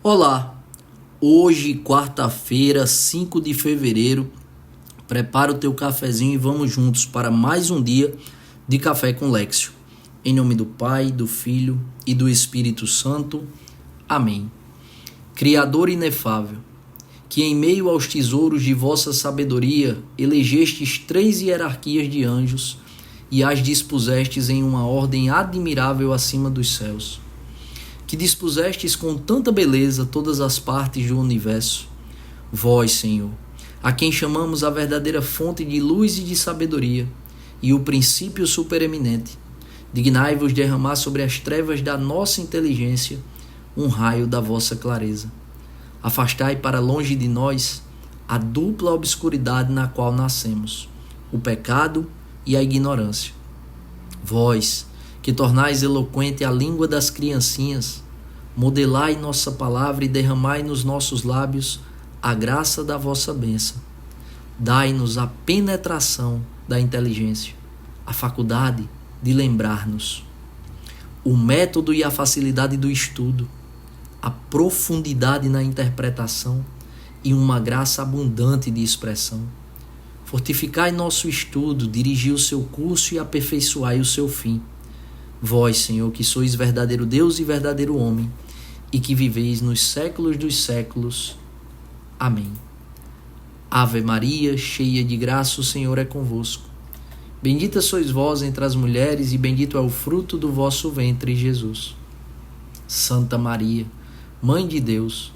Olá, hoje, quarta-feira, 5 de fevereiro, prepara o teu cafezinho e vamos juntos para mais um dia de Café com Lexio. Em nome do Pai, do Filho e do Espírito Santo. Amém. Criador inefável, que em meio aos tesouros de vossa sabedoria elegestes 3 hierarquias de anjos e as dispusestes em uma ordem admirável acima dos céus, que dispusestes com tanta beleza todas as partes do universo. Vós, Senhor, a quem chamamos a verdadeira fonte de luz e de sabedoria, e o princípio supereminente, dignai-vos derramar sobre as trevas da nossa inteligência um raio da vossa clareza. Afastai para longe de nós a dupla obscuridade na qual nascemos, o pecado e a ignorância. Vós, que tornais eloquente a língua das criancinhas, modelai nossa palavra e derramai nos nossos lábios a graça da vossa bênção. Dai-nos a penetração da inteligência, a faculdade de lembrar-nos, o método e a facilidade do estudo, a profundidade na interpretação e uma graça abundante de expressão. Fortificai nosso estudo, dirigi o seu curso e aperfeiçoai o seu fim. Vós, Senhor, que sois verdadeiro Deus e verdadeiro homem, e que viveis nos séculos dos séculos. Amém. Ave Maria, cheia de graça, o Senhor é convosco. Bendita sois vós entre as mulheres, e bendito é o fruto do vosso ventre, Jesus. Santa Maria, Mãe de Deus,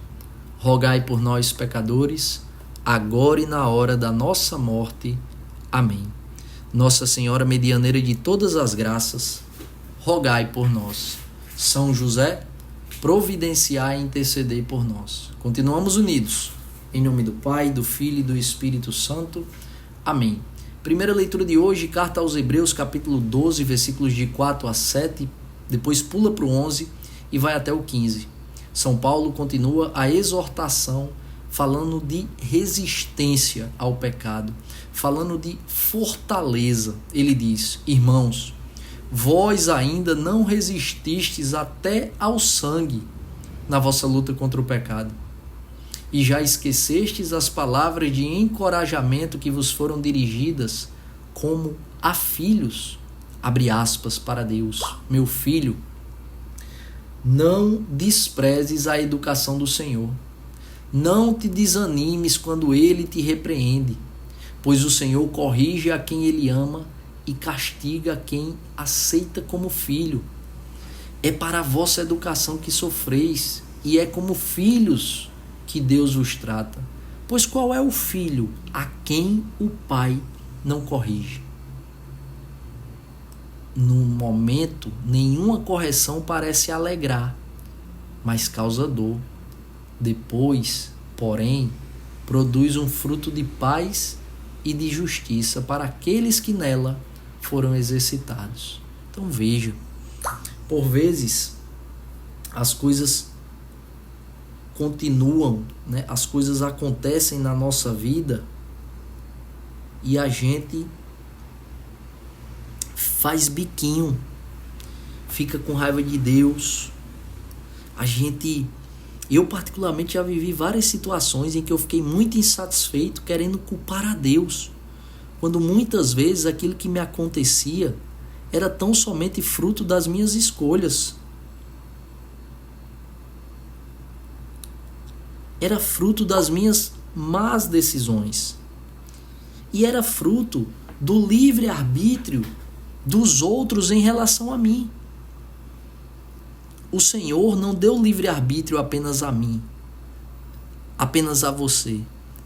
rogai por nós, pecadores, agora e na hora da nossa morte. Amém. Nossa Senhora, medianeira de todas as graças, rogai por nós. São José, providenciai e intercedei por nós. Continuamos unidos. Em nome do Pai, do Filho e do Espírito Santo. Amém. Primeira leitura de hoje, carta aos Hebreus, capítulo 12, versículos de 4 a 7. Depois pula para o 11 e vai até o 15. São Paulo continua a exortação, falando de resistência ao pecado, falando de fortaleza. Ele diz: irmãos, vós ainda não resististes até ao sangue na vossa luta contra o pecado, e já esquecestes as palavras de encorajamento que vos foram dirigidas como a filhos. Abre aspas para Deus: meu filho, não desprezes a educação do Senhor. Não te desanimes quando Ele te repreende, pois o Senhor corrige a quem Ele ama e castiga a quem aceita como filho. É para a vossa educação que sofreis, e é como filhos que Deus vos trata. Pois qual é o filho a quem o pai não corrige? No momento, nenhuma correção parece alegrar, mas causa dor. Depois, porém, produz um fruto de paz e de justiça para aqueles que nela foram exercitados. Então veja, por vezes as coisas continuam, né? As coisas acontecem na nossa vida e a gente faz biquinho, fica com raiva de Deus. Eu particularmente já vivi várias situações em que eu fiquei muito insatisfeito, querendo culpar a Deus, quando muitas vezes aquilo que me acontecia era tão somente fruto das minhas escolhas. Era fruto das minhas más decisões. E era fruto do livre-arbítrio dos outros em relação a mim. O Senhor não deu livre-arbítrio apenas a mim, apenas a você,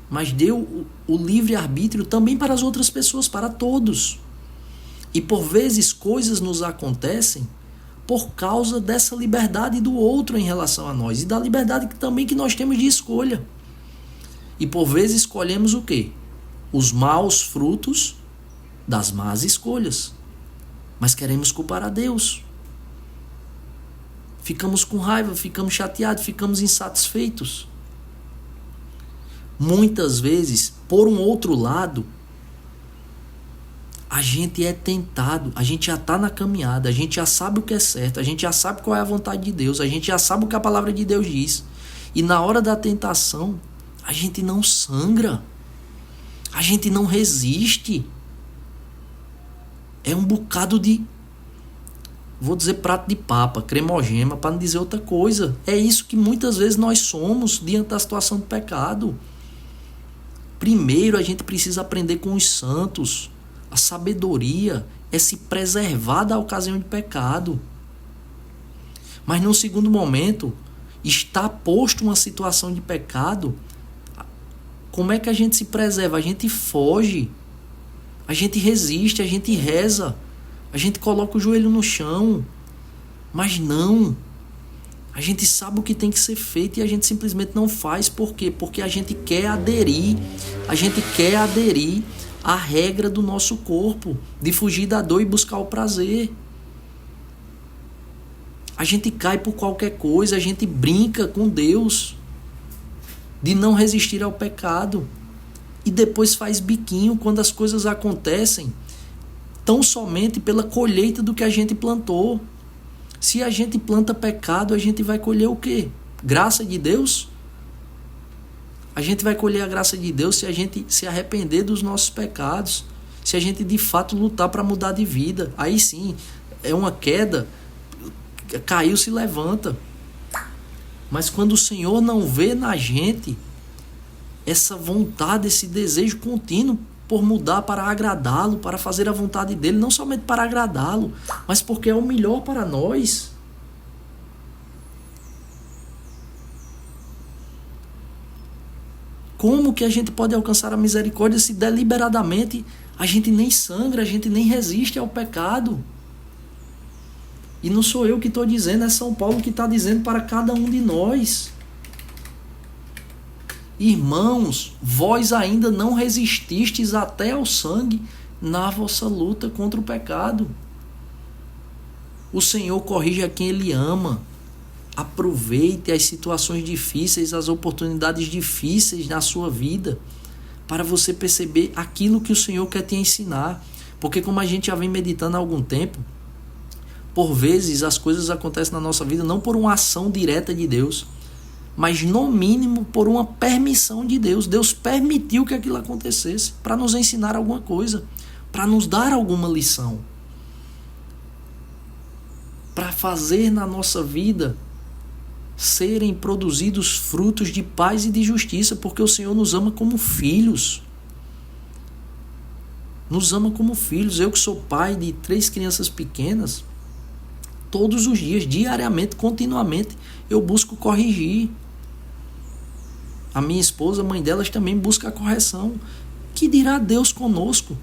mas deu o livre-arbítrio também para as outras pessoas, para todos. E por vezes coisas nos acontecem por causa dessa liberdade do outro em relação a nós, e da liberdade também que nós temos de escolha. E por vezes escolhemos o quê? Os maus frutos das más escolhas. Mas queremos culpar a Deus. Ficamos com raiva, ficamos chateados, ficamos insatisfeitos. Muitas vezes, por um outro lado, a gente é tentado, a gente já está na caminhada, a gente já sabe o que é certo, a gente já sabe qual é a vontade de Deus, a gente já sabe o que a palavra de Deus diz. E na hora da tentação, a gente não sangra. A gente não resiste. É um bocado de, vou dizer, prato de papa, cremogema, para não dizer outra coisa. É isso que muitas vezes nós somos diante da situação do pecado. Primeiro, a gente precisa aprender com os santos. A sabedoria é se preservar da ocasião de pecado. Mas num segundo momento, está posto uma situação de pecado, como é que a gente se preserva? A gente foge, a gente resiste, a gente reza, a gente coloca o joelho no chão, mas não. A gente sabe o que tem que ser feito e a gente simplesmente não faz. Por quê? Porque a gente quer aderir à regra do nosso corpo, de fugir da dor e buscar o prazer. A gente cai por qualquer coisa, a gente brinca com Deus de não resistir ao pecado e depois faz biquinho quando as coisas acontecem tão somente pela colheita do que a gente plantou. Se a gente planta pecado, a gente vai colher o quê? Graça de Deus? A gente vai colher a graça de Deus se a gente se arrepender dos nossos pecados, se a gente de fato lutar para mudar de vida. Aí sim, é uma queda, caiu, se levanta. Mas quando o Senhor não vê na gente essa vontade, esse desejo contínuo por mudar para agradá-lo, para fazer a vontade dele, não somente para agradá-lo, mas porque é o melhor para nós. Como que a gente pode alcançar a misericórdia se deliberadamente a gente nem sangra, a gente nem resiste ao pecado? E não sou eu que estou dizendo, é São Paulo que está dizendo para cada um de nós. Irmãos, vós ainda não resististes até ao sangue na vossa luta contra o pecado. O Senhor corrige a quem Ele ama. Aproveite as situações difíceis, as oportunidades difíceis na sua vida, para você perceber aquilo que o Senhor quer te ensinar. Porque como a gente já vem meditando há algum tempo, por vezes as coisas acontecem na nossa vida não por uma ação direta de Deus, mas no mínimo por uma permissão de Deus. Deus permitiu que aquilo acontecesse para nos ensinar alguma coisa, para nos dar alguma lição, para fazer na nossa vida serem produzidos frutos de paz e de justiça, porque o Senhor nos ama como filhos. Nos ama como filhos. Eu que sou pai de 3 crianças pequenas, todos os dias, diariamente, continuamente, eu busco corrigir. A minha esposa, a mãe delas, também busca a correção. Que dirá Deus conosco?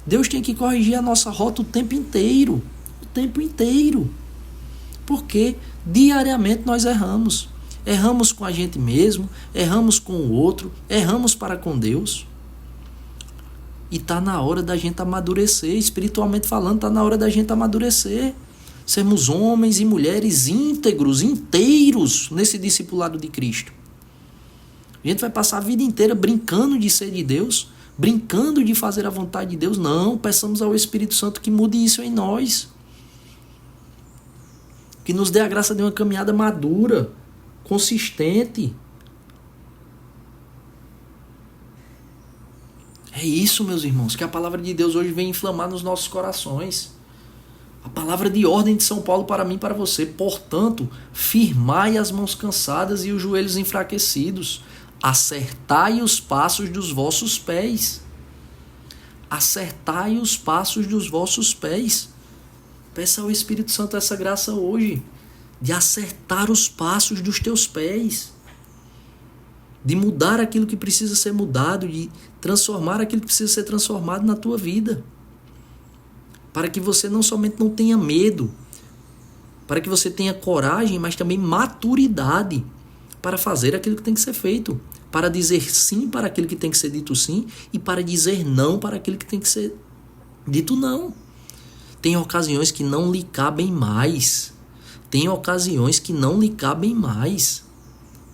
Deus tem que corrigir a nossa rota o tempo inteiro. O tempo inteiro. Porque diariamente nós erramos. Erramos com a gente mesmo, erramos com o outro, erramos para com Deus. E está na hora da gente amadurecer, espiritualmente falando, está na hora da gente amadurecer. Sermos homens e mulheres íntegros, inteiros nesse discipulado de Cristo. A gente vai passar a vida inteira brincando de ser de Deus, brincando de fazer a vontade de Deus. Não, peçamos ao Espírito Santo que mude isso em nós. Que nos dê a graça de uma caminhada madura, consistente. É isso, meus irmãos, que a palavra de Deus hoje vem inflamar nos nossos corações. A palavra de ordem de São Paulo para mim e para você. Portanto, firmai as mãos cansadas e os joelhos enfraquecidos. Acertai os passos dos vossos pés. Acertai os passos dos vossos pés. Peça ao Espírito Santo essa graça hoje, de acertar os passos dos teus pés, de mudar aquilo que precisa ser mudado, de transformar aquilo que precisa ser transformado na tua vida, para que você não somente não tenha medo, para que você tenha coragem, mas também maturidade para fazer aquilo que tem que ser feito, para dizer sim para aquilo que tem que ser dito sim e para dizer não para aquilo que tem que ser dito não. Tem ocasiões que não lhe cabem mais. Tem ocasiões que não lhe cabem mais.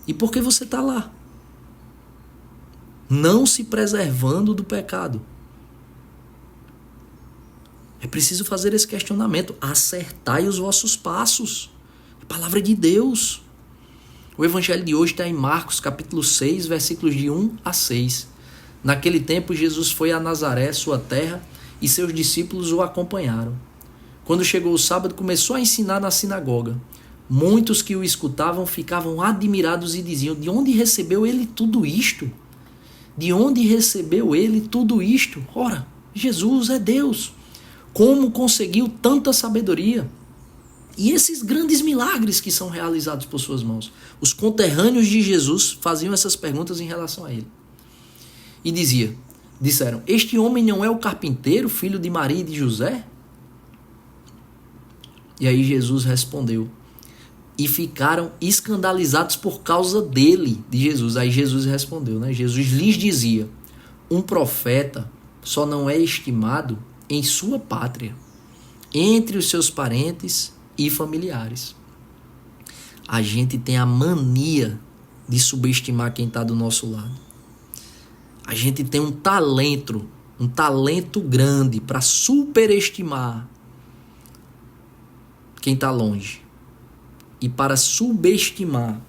E por que você está lá? Não se preservando do pecado. É preciso fazer esse questionamento. Acertai os vossos passos. É palavra de Deus. O evangelho de hoje está em Marcos capítulo 6, versículos de 1 a 6. Naquele tempo Jesus foi a Nazaré, sua terra, e seus discípulos o acompanharam. Quando chegou o sábado, começou a ensinar na sinagoga. Muitos que o escutavam ficavam admirados e diziam: de onde recebeu ele tudo isto? De onde recebeu ele tudo isto? Ora, Jesus é Deus. Como conseguiu tanta sabedoria? E esses grandes milagres que são realizados por suas mãos? Os conterrâneos de Jesus faziam essas perguntas em relação a ele. E disseram: este homem não é o carpinteiro, filho de Maria e de José? E aí Jesus respondeu. E ficaram escandalizados por causa dele, de Jesus. Aí Jesus respondeu, né? Jesus lhes dizia: um profeta só não é estimado em sua pátria, entre os seus parentes e familiares. A gente tem a mania de subestimar quem está do nosso lado. A gente tem um talento grande para superestimar quem está longe e para subestimar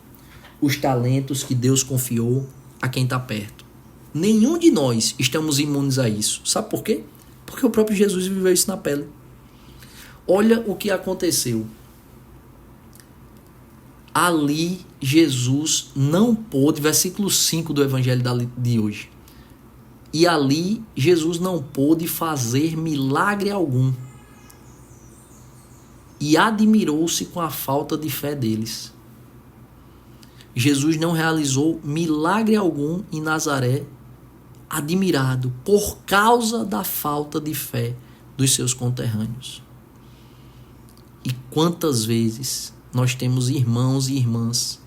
os talentos que Deus confiou a quem está perto. Nenhum de nós estamos imunes a isso. Sabe por quê? Porque o próprio Jesus viveu isso na pele. Olha o que aconteceu. Ali Jesus não pôde, versículo 5 do evangelho de hoje. E ali Jesus não pôde fazer milagre algum. E admirou-se com a falta de fé deles. Jesus não realizou milagre algum em Nazaré, admirado por causa da falta de fé dos seus conterrâneos. E quantas vezes nós temos irmãos e irmãs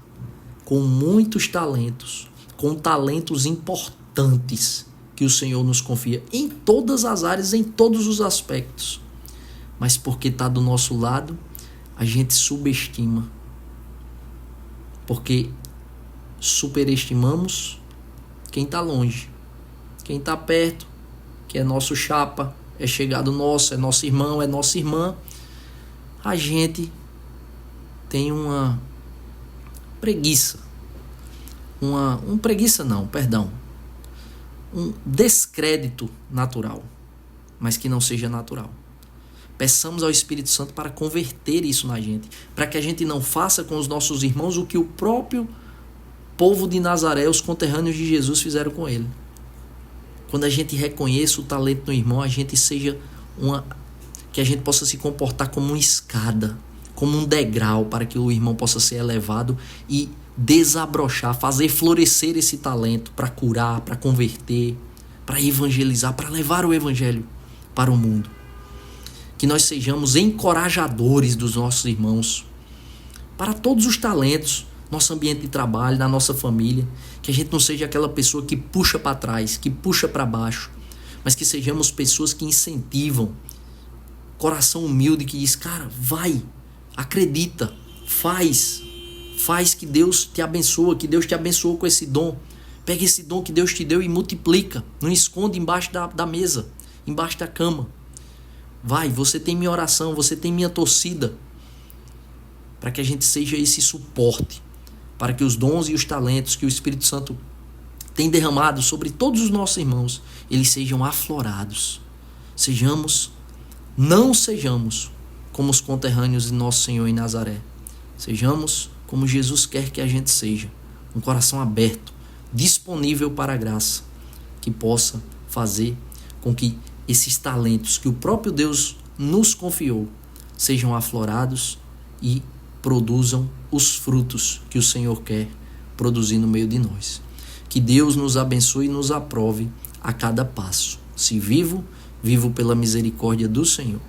com muitos talentos, com talentos importantes que o Senhor nos confia em todas as áreas, em todos os aspectos. Mas porque está do nosso lado, a gente subestima. Porque superestimamos quem está longe. Quem está perto, que é nosso chapa, é chegado nosso, é nosso irmão, é nossa irmã, a gente tem uma preguiça. Um descrédito natural, mas que não seja natural. Peçamos ao Espírito Santo para converter isso na gente, para que a gente não faça com os nossos irmãos o que o próprio povo de Nazaré, os conterrâneos de Jesus, fizeram com ele. Quando a gente reconheça o talento do irmão, que a gente possa se comportar como uma escada, como um degrau, para que o irmão possa ser elevado e desabrochar, fazer florescer esse talento para curar, para converter, para evangelizar, para levar o evangelho para o mundo. Que nós sejamos encorajadores dos nossos irmãos para todos os talentos, nosso ambiente de trabalho, na nossa família, que a gente não seja aquela pessoa que puxa para trás, que puxa para baixo, mas que sejamos pessoas que incentivam, coração humilde que diz: cara, vai, acredita, faz que Deus te abençoa, que Deus te abençoou com esse dom. Pega esse dom que Deus te deu e multiplica, não esconde embaixo da mesa, embaixo da cama. Vai, você tem minha oração, você tem minha torcida, para que a gente seja esse suporte, para que os dons e os talentos que o Espírito Santo tem derramado sobre todos os nossos irmãos, eles sejam aflorados. Não sejamos como os conterrâneos de nosso Senhor em Nazaré. Sejamos como Jesus quer que a gente seja, um coração aberto, disponível para a graça, que possa fazer com que esses talentos que o próprio Deus nos confiou sejam aflorados e produzam os frutos que o Senhor quer produzir no meio de nós. Que Deus nos abençoe e nos aprove a cada passo. Se vivo pela misericórdia do Senhor.